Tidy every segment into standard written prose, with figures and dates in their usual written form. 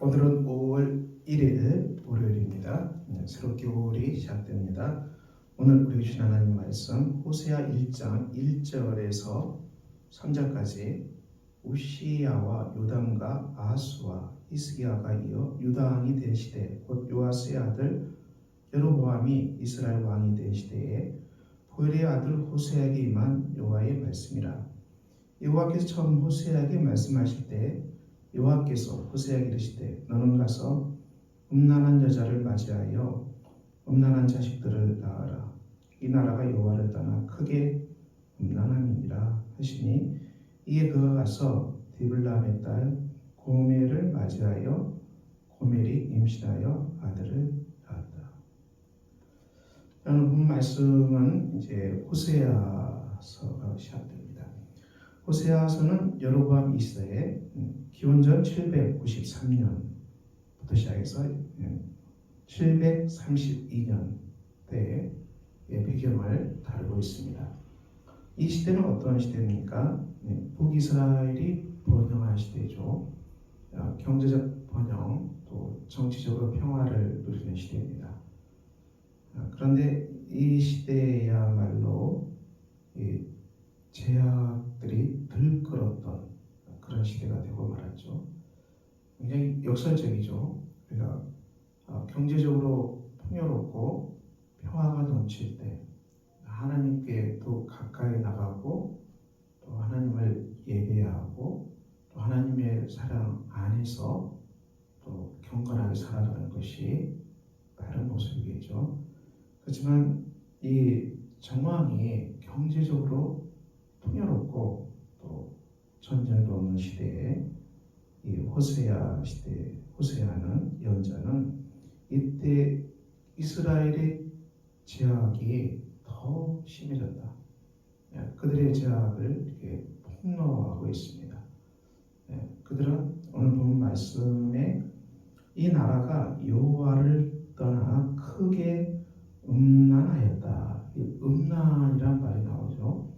오늘은 5월 1일 월요일입니다. 새로 겨울이 시작됩니다. 오늘 우리 주신 하나님 말씀 호세아 1장 1절에서 3절까지 우시야와 요담과 아하스와 히스기야가 이어 유다 왕이 된 시대, 곧 요아스의 아들 여로보암이 이스라엘 왕이 된 시대에 보엘의 아들 호세아에게 임한 여호와의 말씀이라. 여호와께서 처음 호세아에게 말씀하실 때 여호와께서 호세아에게 이르시되 너는 가서 음란한 여자를 맞이하여 음란한 자식들을 낳아라. 이 나라가 여호와를 떠나 크게 음란함이니라 하시니, 이에 그가 가서 디블라함의 딸 고멜을 맞이하여 고멜이 임신하여 아들을 낳았다. 오늘 본 말씀은 이제 호세아서가 시작됩니다. 호세아서는 여로보암 2세에 기원전 793년부터 시작해서 732년 때의 배경을 다루고 있습니다. 이 시대는 어떤 시대입니까? 북이스라엘이 번영한 시대죠. 경제적 번영, 또 정치적으로 평화를 누리는 시대입니다. 그런데 이 시대야말로 제약들이 들끓었던 그런 시대가 되고 말았죠. 굉장히 역설적이죠. 우리가 경제적으로 풍요롭고 평화가 넘칠 때 하나님께 또 가까이 나가고 또 하나님을 예배하고 또 하나님의 사랑 안에서 또 경건하게 살아가는 것이 바른 모습이겠죠. 그렇지만 이 정황이 경제적으로 풍요롭고 또 전쟁도 없는 시대에 이 호세아 시대, 호세아는 예언자는 이때 이스라엘의 제약이 더 심해졌다. 그들의 제약을 이렇게 폭로하고 있습니다. 그들은 오늘 본 말씀에 이 나라가 여호와를 떠나 크게 음란하였다. 이 음란이란 말이 나오죠.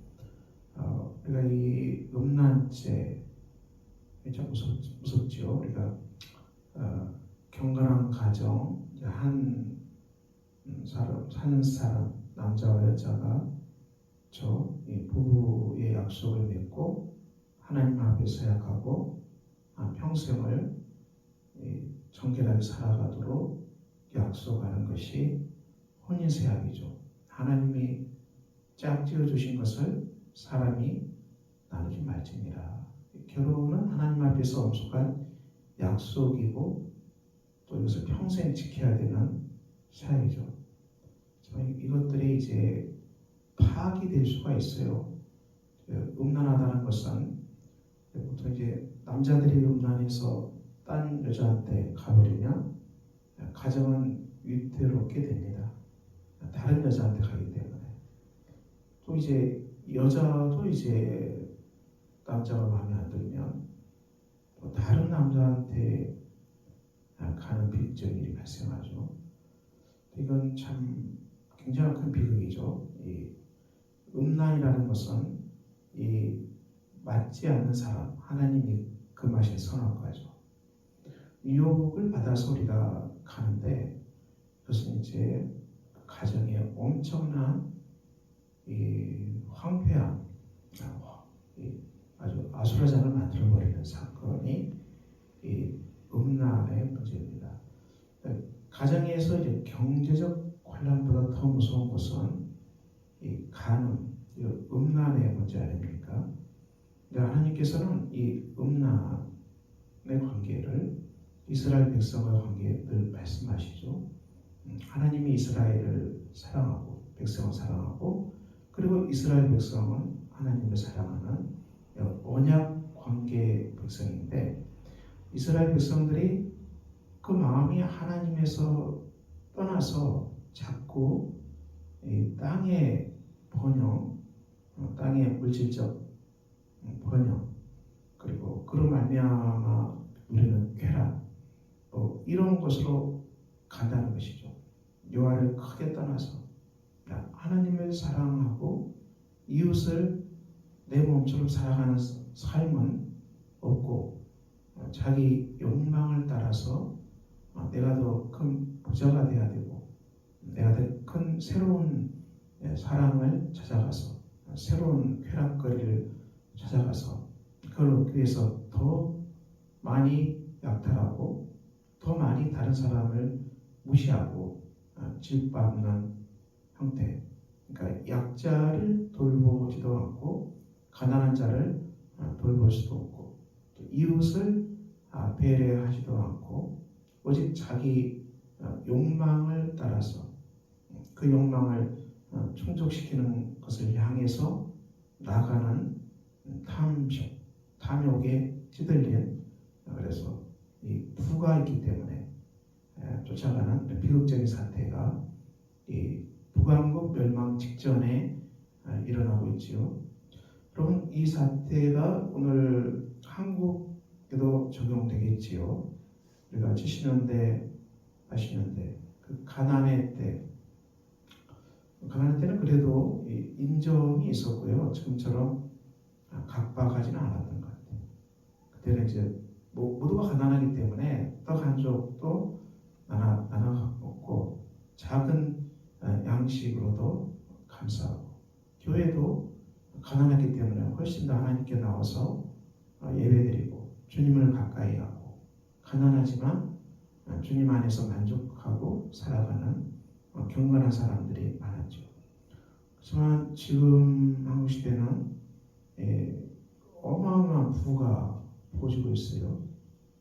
우리가 이 음란죄 참 무섭죠. 우리가 경건한 가정, 한 사람 남자와 여자가 이 부부의 약속을 맺고 하나님 앞에 서약하고 평생을 정결하게 살아가도록 약속하는 것이 혼인세약이죠. 하나님이 짝지어 주신 것을 사람이 나누지 말지니라. 결혼은 하나님 앞에서 엄숙한 약속이고 또 이것을 평생 지켜야 되는 사역이죠. 이것들이 이제 파악이 수가 있어요. 음란하다는 것은 보통 이제 남자들이 음란해서 딴 여자한테 가버리면 가정은 위태롭게 됩니다. 다른 여자한테 가기 때문에. 또 이제 여자도 이제 남자가 마음에 안 들면 또 다른 남자한테 가는 비극적인 일이 발생하죠. 이건 참 굉장히 큰 비극이죠. 이 음란이라는 것은 이 맞지 않는 사람, 하나님이 그 맛에 선악과죠. 유혹을 받아서 우리가 가는데 그것은 이제 가정에 엄청난 이 황폐한 아주 아수라장을 만들어버리는 사건이 이 음란의 문제입니다. 가정에서 이제 경제적 혼란보다 더 무서운 것은 이 간음, 이 음란의 문제 아닙니까? 하나님께서는 이 음란의 관계를 이스라엘 백성의 관계에 늘 말씀하시죠. 하나님이 이스라엘을 사랑하고 백성을 사랑하고 그리고 이스라엘 백성은 하나님을 사랑하는 언약 관계 백성인데, 이스라엘 백성들이 그 마음이 하나님에서 떠나서 자꾸 이 땅의 번영, 땅의 물질적 번영, 그리고 그로 말미암아 우리는 쾌락, 이런 것으로 간다는 것이죠. 여호와를 크게 떠나서 하나님을 사랑하고 이웃을 내 몸처럼 살아가는 삶은 없고 자기 욕망을 따라서 내가 더 큰 부자가 돼야 되고 내가 더 큰 새로운 사랑을 찾아가서 새로운 쾌락거리를 찾아가서 그걸 얻기 위해서 더 많이 약탈하고 더 많이 다른 사람을 무시하고 짓밟는 형태. 그러니까 약자를 돌보지도 않고 가난한 자를 돌볼 수도 없고 또 이웃을 배려하지도 않고 오직 자기 욕망을 따라서 그 욕망을 충족시키는 것을 향해서 나아가는 탐욕에 찌들린 그래서 이 부가 있기 때문에 쫓아가는 비극적인 사태가 이 북왕국 멸망 직전에 일어나고 있지요. 여러분 이 사태가 오늘 한국에도 적용되겠지요. 우리가 70년대, 80년대 그 가난의 때는 그래도 인정이 있었고요. 지금처럼 각박하지는 않았던 것 같아요. 그때는 이제 모두가 가난하기 때문에 떡 한 족도 나눠 먹고 작은 양식으로도 감사하고 교회도 가난하기 때문에 훨씬 더 하나님께 나와서 예배드리고 주님을 가까이 하고 가난하지만 주님 안에서 만족하고 살아가는 경건한 사람들이 많았죠. 하지만 지금 한국 시대는 어마어마한 부가 퍼지고 있어요.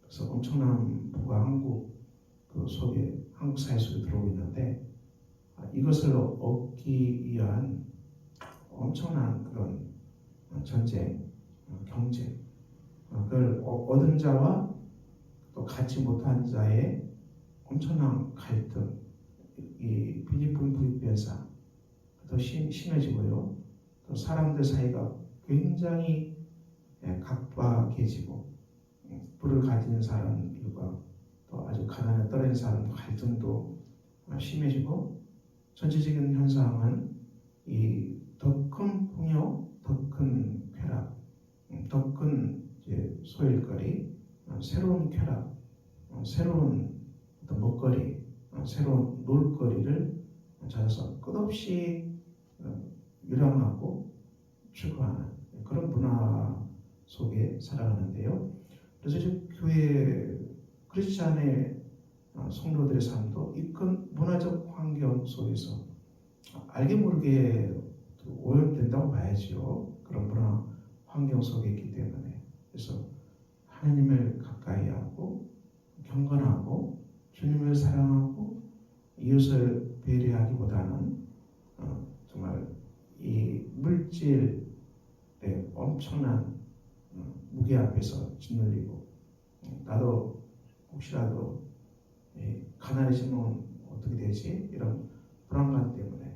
그래서 엄청난 부가 한국 사회 속에 들어오고 있는데 이것을 얻기 위한 엄청난 그런 전쟁, 경쟁, 그걸 얻은 자와 또 갖지 못한 자의 엄청난 갈등, 이 빈익분 부익 현상 더 심해지고요. 또 사람들 사이가 굉장히 각박해지고 부를 가진 사람들과 또 아주 가난에 떨어진 사람 갈등도 심해지고 전체적인 현상은 이 더 큰 풍요, 더 큰 쾌락, 더 큰 소일거리, 새로운 쾌락, 새로운 어떤 먹거리, 새로운 놀거리를 찾아서 끝없이 유랑하고 추구하는 그런 문화 속에 살아가는데요. 그래서 이제 교회 크리스찬의 성도들의 삶도 이 큰 문화적 환경 속에서 알게 모르게 오염된다고 봐야지요. 그런 문화 환경 속에 있기 때문에 그래서 하나님을 가까이 하고 경건하고 주님을 사랑하고 이웃을 배려하기보다는 정말 이 물질의 엄청난 무게 앞에서 짓눌리고 나도 혹시라도 가난해지면 어떻게 되지? 이런 불안감 때문에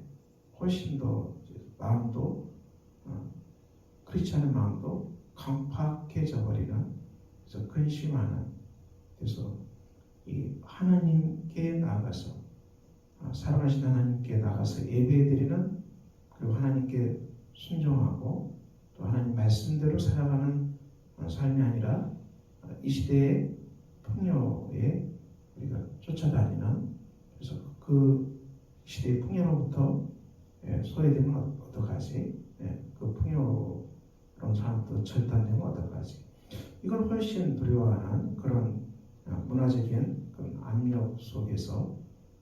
훨씬 더 마음도 크리스찬의 마음도 강팍해져 버리는 그래서 근심하는 그래서 이 하나님께 나아가서 사랑하신 하나님께 나가서 예배드리는 그리고 하나님께 순종하고 또 하나님 말씀대로 살아가는 삶이 아니라 이 시대의 풍요에 우리가 쫓아다니는 그래서 그 시대의 풍요로부터 소외되면 어떡하지? 그 풍요로운 사람도 절단되면 어떡하지? 이걸 훨씬 두려워하는 그런 문화적인 그런 압력 속에서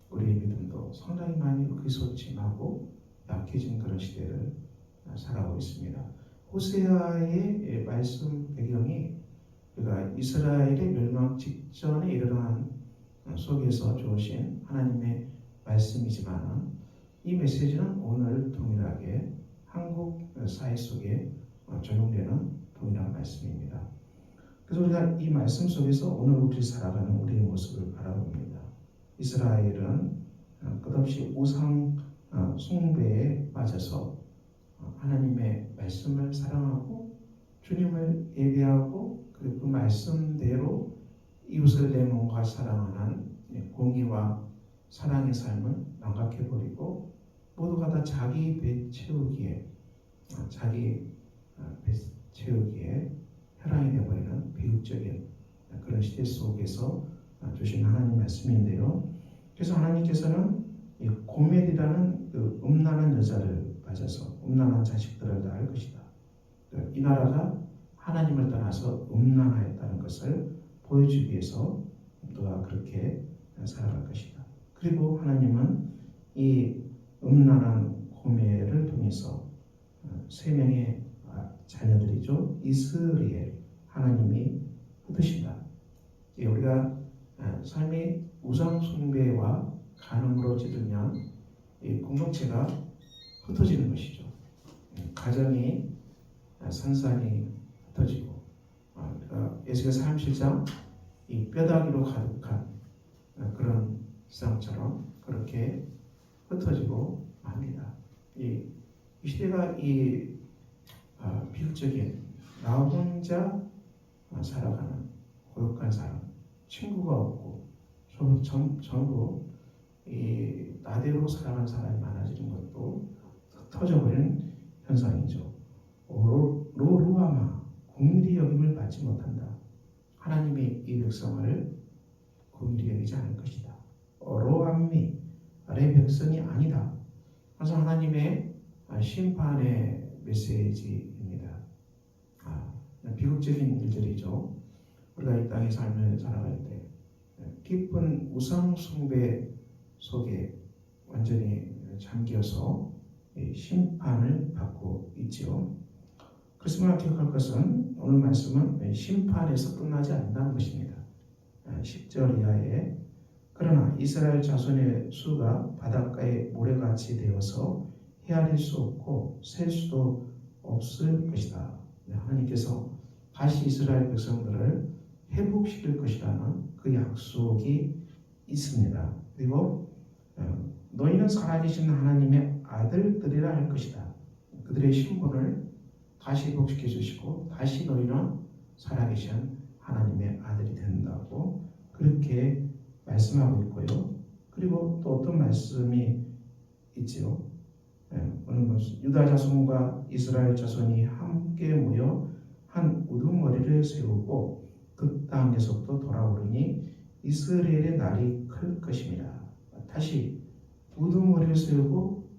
우리의 믿음도 상당히 많이 의기소침하고 약해진 그런 시대를 살아가고 있습니다. 호세아의 말씀 배경이 그가 이스라엘의 멸망 직전에 이르러간 속에서 주어진 하나님의 말씀이지만 이 메시지는 오늘 동일하게 한국 사회 속에 적용되는 동일한 말씀입니다. 그래서 우리가 이 말씀 속에서 오늘 우리 살아가는 우리의 모습을 바라봅니다. 이스라엘은 끝없이 우상 숭배에 빠져서 하나님의 말씀을 사랑하고 주님을 예배하고 그리고 그 말씀대로 이웃을 내 몸과 사랑하는 공의와 사랑의 삶을 망각해버리고 모두가 다 자기 배 채우기에 혈안이 되어버리는 비극적인 그런 시대 속에서 주신 하나님 말씀인데요. 그래서 하나님께서는 이 고멜이라는 그 음란한 여자를 맞아서 음란한 자식들을 낳을 것이다. 이 나라가 하나님을 떠나서 음란하였다는 것을 보여주기 위해서 너가 그렇게 살아갈 것이다. 그리고 하나님은 이 음란한 고멜을 통해서 세 명의 자녀들이죠. 이스라엘 하나님이 흩으신다. 우리가 삶이 우상 숭배와 간음으로 찌들면 이 공동체가 흩어지는 것이죠. 가정이 산산이 흩어지고 에스겔 37장 이 뼈다귀로 가득한 그런 세상처럼 그렇게 흩어지고 맙니다. 이 시대가 비극적인 나 혼자 살아가는 고독한 사람, 친구가 없고 전부 이 나대로 살아가는 사람이 많아지는 것도 터져버리는 현상이죠. 로루아마 긍휼히 여김을 받지 못한다. 하나님이 이 백성을 긍휼히 여기지 않을 것이다. 로암미 내 백성이 아니다. 그래서 하나님의 심판의 메시지입니다. 비극적인 일들이죠. 우리가 이 땅의 삶을 살아갈 때 깊은 우상 숭배 속에 완전히 잠겨서 심판을 받고 있죠. 그렇지만 기억할 것은 오늘 말씀은 심판에서 끝나지 않는다는 것입니다. 10절 이하에 그러나 이스라엘 자손의 수가 바닷가의 모래같이 되어서 헤아릴 수 없고 셀 수도 없을 것이다. 하나님께서 다시 이스라엘 백성들을 회복시킬 것이라는 그 약속이 있습니다. 그리고 너희는 살아계신 하나님의 아들들이라 할 것이다. 그들의 신분을 다시 회복시켜 주시고 다시 너희는 살아계신 하나님의 아들이 된다고 그렇게 말씀하고 있고요. 그리고 또 어떤 말씀이 있지요. 오늘 유다 자손과 이스라엘 자손이 함께 모여 한 우두머리를 세우고 그 땅에서부터 돌아오르니 이스라엘의 날이 클 것입니다. 다시 우두머리를 세우고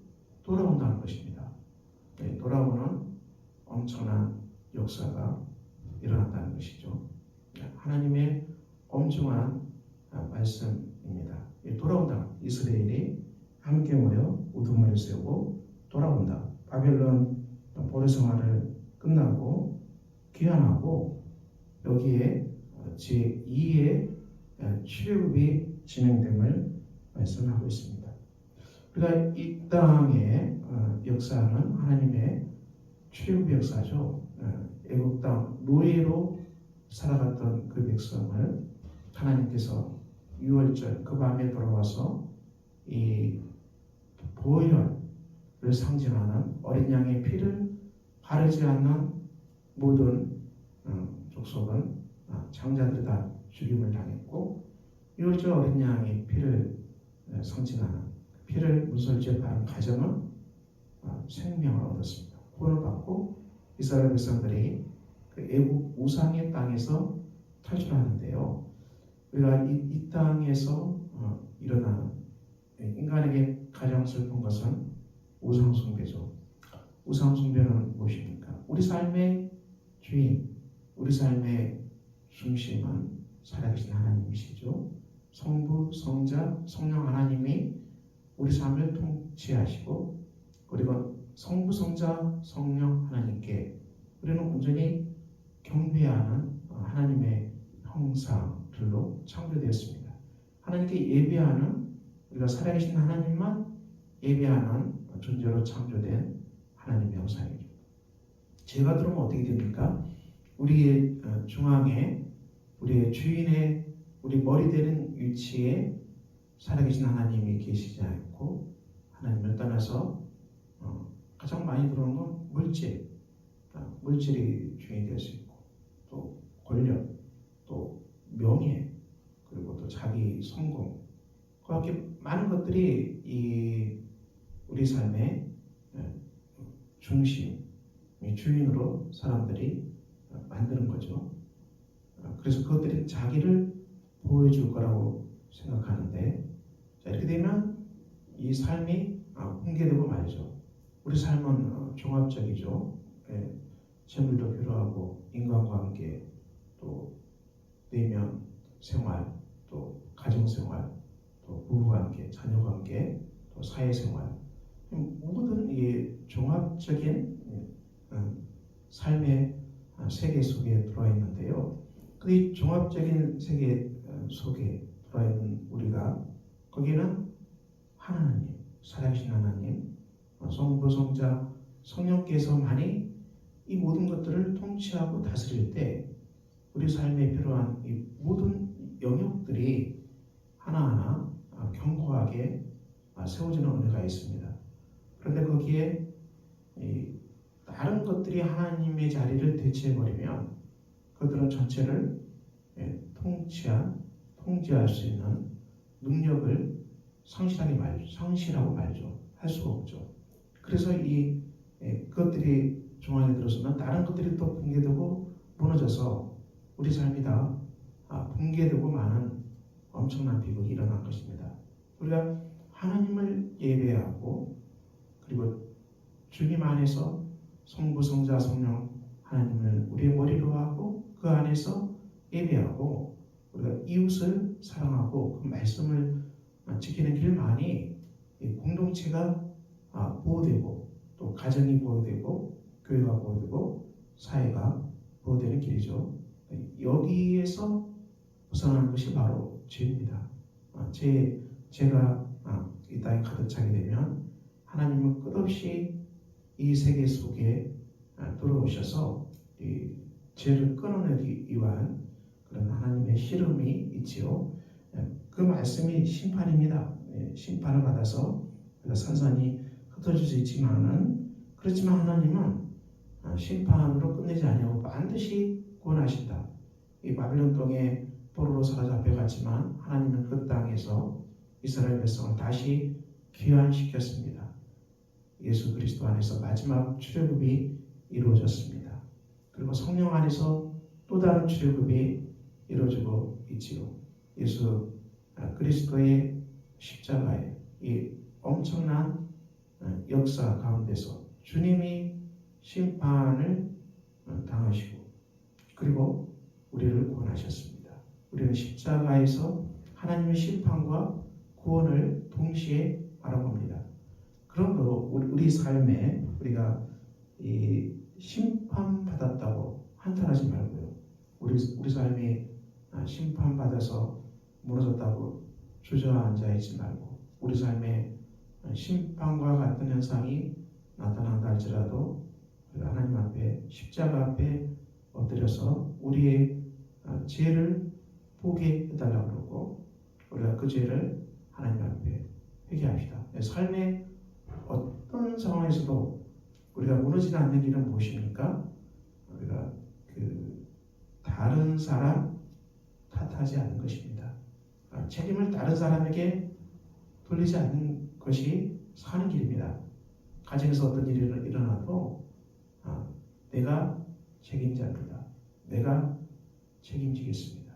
돌아온다는 것입니다. 돌아오는 엄청난 역사가 일어난다는 것이죠. 하나님의 엄중한 말씀입니다. 돌아온다. 이스라엘이 함께 모여 우두머리를 세우고 돌아온다. 바벨론 포로 생활을 끝나고 귀환하고 여기에 제2의 출애굽이 진행됨을 말씀하고 있습니다. 그러니까 이 땅의 역사는 하나님의 출애굽 역사죠. 애국 땅 노예로 살아갔던 그 백성을 하나님께서 6월절 그 밤에 돌아와서 이 보혈을 상징하는 어린 양의 피를 바르지 않는 모든 족속은 장자들이 다 죽임을 당했고 6월절 어린 양의 피를 상징하는 피를 문설주에 바른 가정은 생명을 얻었습니다. 구원을 받고 이스라엘 백성들이 그 애국 우상의 땅에서 탈출하는데요. 우리가 이 땅에서 일어나는 인간에게 가장 슬픈 것은 우상숭배죠. 우상숭배는 무엇입니까? 우리 삶의 주인, 우리 삶의 중심은 살아계신 하나님이시죠. 성부, 성자, 성령 하나님이 우리 삶을 통치하시고 그리고 성부, 성자, 성령 하나님께 우리는 온전히 경배하는 하나님의 형상들로 창조되었습니다. 하나님께 예배하는 우리가 살아계신 하나님만 예배하는 존재로 창조된 하나님의 형상이죠. 죄가 들어오면 어떻게 됩니까? 우리의 중앙에 우리의 주인의 우리 머리 되는 위치에 살아계신 하나님이 계시지 않고 하나님을 떠나서 가장 많이 들어오는 건 물질이 주인이 될 수 있고 또 권력, 또 명예, 그리고 또 자기 성공 그렇게 많은 것들이 우리 삶의 중심, 주인으로 사람들이 만드는 거죠. 그래서 그것들이 자기를 보여줄 거라고 생각하는데, 자, 이렇게 되면 이 삶이 붕괴되고 말이죠. 우리 삶은 종합적이죠. 예, 재물도 필요하고 인간관계, 또 내면 생활, 또 가정생활, 또 부부관계, 자녀관계, 또 사회생활, 모든 이 종합적인 삶의 세계 속에 들어와 있는데요. 그 종합적인 세계 속에 들어와 있는 우리가, 거기는 하나님, 살아계신 하나님, 성부, 성자, 성령께서만이 이 모든 것들을 통치하고 다스릴 때 우리 삶에 필요한 이 모든 영역들이 하나하나 견고하게 세워지는 은혜가 있습니다. 그런데 거기에 다른 것들이 하나님의 자리를 대체해버리면 그들은 전체를 통제할 수 있는 능력을 상실하고 말죠. 할 수가 없죠. 그래서 그것들이 중앙에 들어서면 다른 것들이 또 붕괴되고 무너져서 우리 삶이 다 붕괴되고 마는 엄청난 비극이 일어난 것입니다. 우리가 하나님을 예배하고, 그리고 주님 안에서 성부, 성자, 성령 하나님을 우리의 머리로 하고 그 안에서 예배하고, 우리가 이웃을 사랑하고 그 말씀을 지키는 길만이 공동체가 보호되고, 또 가정이 보호되고, 교회가 보호되고, 사회가 보호되는 길이죠. 여기에서 벗어나는 것이 바로 죄입니다. 제가 이 땅에 가득 차게 되면 하나님은 끝없이 이 세계 속에 들어오셔서 이 죄를 끊어내기 위한 그런 하나님의 시름이 있지요. 그 말씀이 심판입니다. 심판을 받아서 산산이 흩어질 수 있지만은, 그렇지만 하나님은 심판으로 끝내지 아니하고 반드시 구원하신다. 이 바빌론 땅에 포로로 사로잡혀 갔지만 하나님은 그 땅에서 이스라엘 백성을 다시 귀환시켰습니다. 예수 그리스도 안에서 마지막 출애굽이 이루어졌습니다. 그리고 성령 안에서 또 다른 출애굽이 이루어지고 있지요. 예수 그리스도의 십자가의 이 엄청난 역사 가운데서 주님이 심판을 당하시고, 그리고 우리를 구원하셨습니다. 우리는 십자가에서 하나님의 심판과 구원을 동시에 바라봅니다. 그러므로 우리 삶에 우리가 이 심판받았다고 한탄하지 말고요. 우리 삶이 심판받아서 무너졌다고 주저앉아 있지 말고, 우리 삶에 심판과 같은 현상이 나타난다 할지라도 우리가 하나님 앞에, 십자가 앞에 엎드려서 우리의 죄를 보게 해달라고 그러고, 우리가 그 죄를 하나님 앞에 회개합시다. 삶의 어떤 상황에서도 우리가 무너지지 않는 길은 무엇입니까? 우리가 다른 사람 탓하지 않는 것입니다. 책임을 다른 사람에게 돌리지 않는 것이 사는 길입니다. 가정에서 어떤 일이 일어나도 내가 책임자입니다. 내가 책임지겠습니다.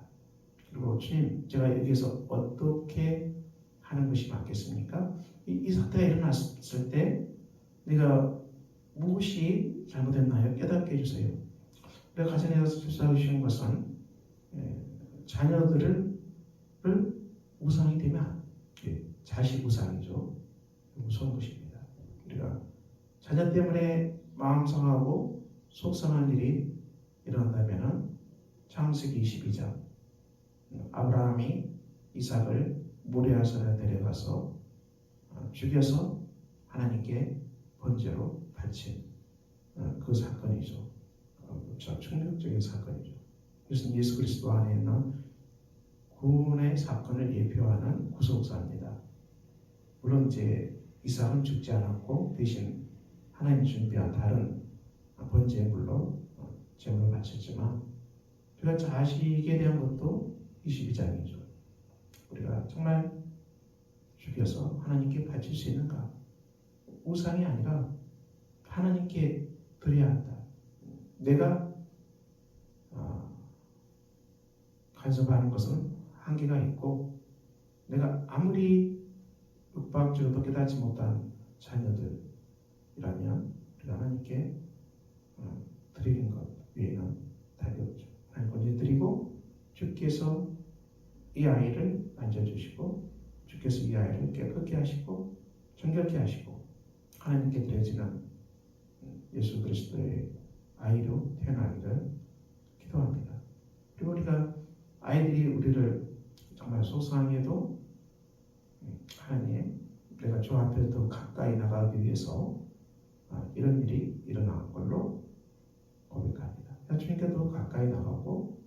그리고 주님, 제가 여기에서 어떻게 하는 것이 맞겠습니까? 이 사태가 일어났을 때 내가 무엇이 잘못했나요? 깨닫게 해주세요. 우리가 가정에서 실수하기 쉬운 것은 자녀들을 우상이 되면 자식 우상이죠. 무서운 것입니다. 우리가 자녀 때문에 마음 상하고 속상한 일이 일어난다면 창세기 22장 아브라함이 이삭을 모리아산에 데려가서 죽여서 하나님께 번제로 바친 그 사건이죠. 참 충격적인 사건이죠. 그것은 예수 그리스도 안에 있는 구원의 사건을 예표하는 구속사입니다. 물론 이제 이삭은 죽지 않았고 대신 하나님이 준비한 다른 번제물로 제물을 바쳤지만, 우리가 자식에 대한 것도 22장이죠. 우리가 정말 죽여서 하나님께 바칠 수 있는가? 우상이 아니라 하나님께 드려야 한다. 내가 간섭하는 것은 한계가 있고 내가 아무리 윽박지르도 깨닫지 못한 자녀들이라면 우리가 하나님께 드리는 것 외에는 답이 없죠. 하나님 언제 드리고 주께서 이 아이를 만져주시고 주께서 이 아이를 깨끗게 하시고 정결케 하시고 하나님께 드려지는 예수 그리스도의 아이로 태어나기를 기도합니다. 그리고 우리가 아이들이 우리를 정말 속상해도 하나님 우리가 주 앞에 더 가까이 나가기 위해서 이런 일이 일어난 걸로 고백합니다. 주님께 더 가까이 나가고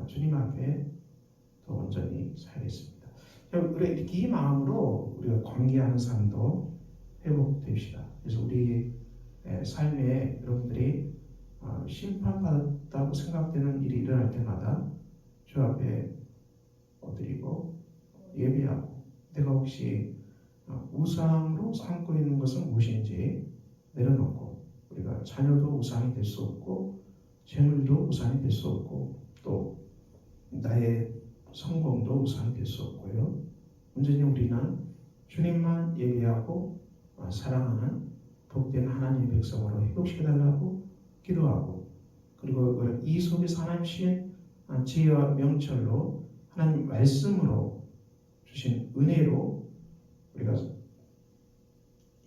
주님 앞에 더 온전히 살겠습니다. 우리 이 마음으로 우리가 관계하는 삶도 회복됩시다. 그래서 우리 삶에 여러분들이 심판받았다고 생각되는 일이 일어날 때마다 주 앞에 엎드리고 예배하고 내가 혹시 우상으로 삼고 있는 것은 무엇인지 내려놓고 우리가 자녀도 우상이 될 수 없고 재물도 우상이 될 수 없고 또 나의 성공도 우상이 될 수 없고요. 온전히 우리는 주님만 예배하고 사랑하는 복된 하나님의 백성으로 회복시켜달라고 기도하고 그리고 이 속에서 하나님 주신 지혜와 명철로 하나님 말씀으로 주신 은혜로 우리가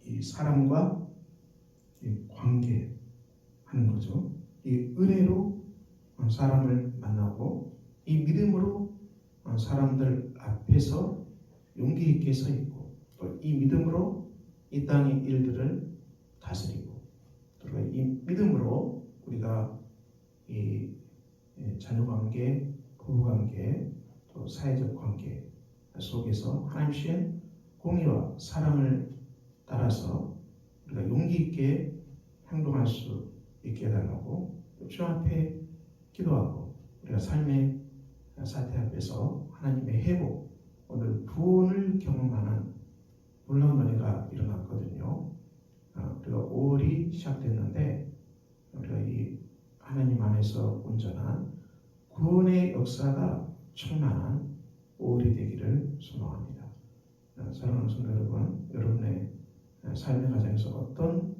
이 사람과 이 관계하는 거죠. 이 은혜로 사람을 만나고 이 믿음으로 사람들 앞에서 용기 있게 서 있고 또 이 믿음으로 이 땅의 일들을 다스리고 또 이 믿음으로 우리가 이 자녀관계, 부부관계, 또 사회적 관계 속에서 하나님의 공의와 사랑을 따라서 우리가 용기 있게 행동할 수 있게 해달라고 주 앞에 기도하고 우리가 삶의 사태 앞에서 하나님의 회복, 오늘 구원을 경험하는 놀라운 은혜가 일어났거든요. 우리가 5월이 시작됐는데 우리가 이 하나님 안에서 온전한 구원의 역사가 충만한 5월이 되기를 소망합니다. 사랑하는 성도 여러분, 여러분의 삶의 과정에서 어떤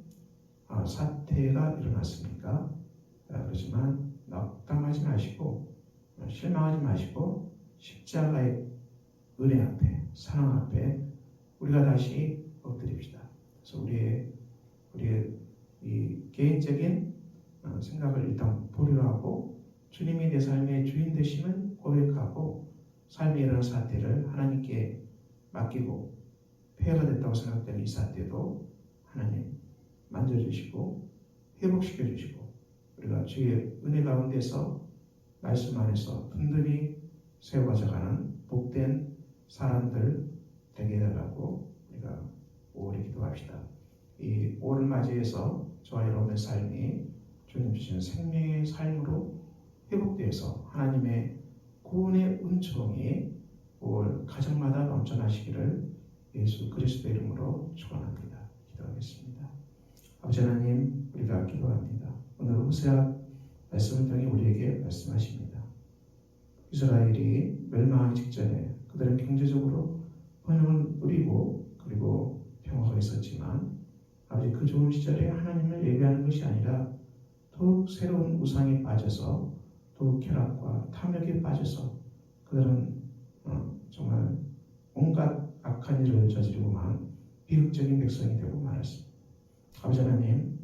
사태가 일어났습니까? 그렇지만 낙담하지 마시고 실망하지 마시고 십자가의 은혜 앞에 사랑 앞에 우리가 다시 엎드립시다. 그래서 우리의 이 개인적인 생각을 일단 보류하고 주님이 내 삶의 주인 되심을 고백하고 삶에 일어난 사태를 하나님께 맡기고 폐해가 됐다고 생각되는 이 사태도 하나님 만져주시고 회복시켜 주시고 우리가 주의 은혜 가운데서 말씀 안에서 든든히 세워가져가는 복된 사람들 되게 해달라고 우리가 5월에 기도합시다. 이 5월을 맞이해서 저와 여러분의 삶이 주님 주시는 생명의 삶으로 회복되어서 하나님의 구원의 은총이 5월 가정마다 넘쳐나시기를 예수 그리스도 이름으로 축원합니다. 기도하겠습니다. 아버지 하나님, 우리가 기도합니다. 오늘 호세아 말씀을 통해 우리에게 말씀하십니다. 이스라엘이 멸망하기 직전에 그들은 경제적으로 번영을 누리고 그리고 평화가 있었지만 아버지 그 좋은 시절에 하나님을 예배하는 것이 아니라 더욱 새로운 우상에 빠져서 더욱 쾌락과 탐욕에 빠져서 그들은 정말 온갖 악한 일을 저지르고만 비극적인 백성이 되고 말았습니다. 아버지 하나님,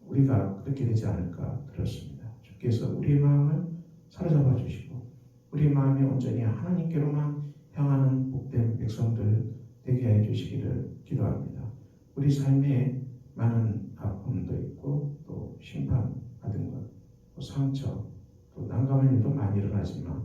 우리가 그렇게 되지 않을까 들었습니다. 주께서 우리의 마음을 사로잡아 주시고 우리의 마음이 온전히 하나님께로만 향하는 복된 백성들 되게 해 주시기를 기도합니다. 우리 삶에 많은 아픔도 있고 또 심판받은 것, 또 상처, 또 난감한 일도 많이 일어나지만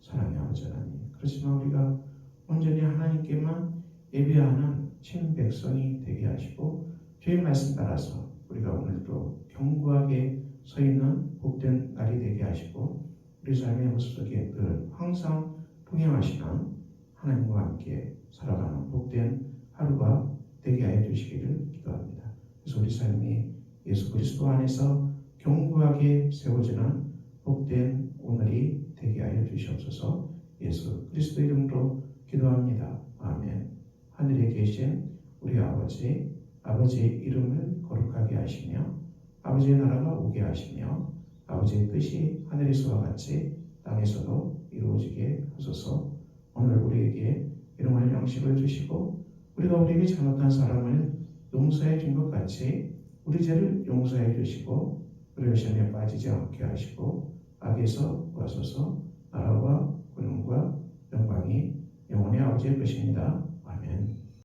사랑의 아버지 하나님, 그렇지만 우리가 온전히 하나님께만 예배하는 친백성이 되게 하시고 주의 말씀 따라서 우리가 오늘도 견고하게 서 있는 복된 날이 되게 하시고 우리 삶의 모습 속에 늘 항상 동행하시는 하나님과 함께 살아가는 복된 하루가 되게 하여 주시기를 기도합니다. 그래서 우리 삶이 예수 그리스도 안에서 견고하게 세워지는 복된 오늘이 되게 하여 주시옵소서. 예수 그리스도 이름으로 기도합니다. 아멘. 하늘에 계신 우리 아버지, 아버지의 이름을 거룩하게 하시며 아버지의 나라가 오게 하시며 아버지의 뜻이 하늘에서와 같이 땅에서도 이루어지게 하소서. 오늘 우리에게 일용할 양식을 주시고 우리가 우리에게 잘못한 사람을 용서해 준 것 같이 우리 죄를 용서해 주시고 우리를 시험에 빠지지 않게 하시고 악에서 구하소서. 나라와 권능과 영광이 영원히 아버지의 것입니다.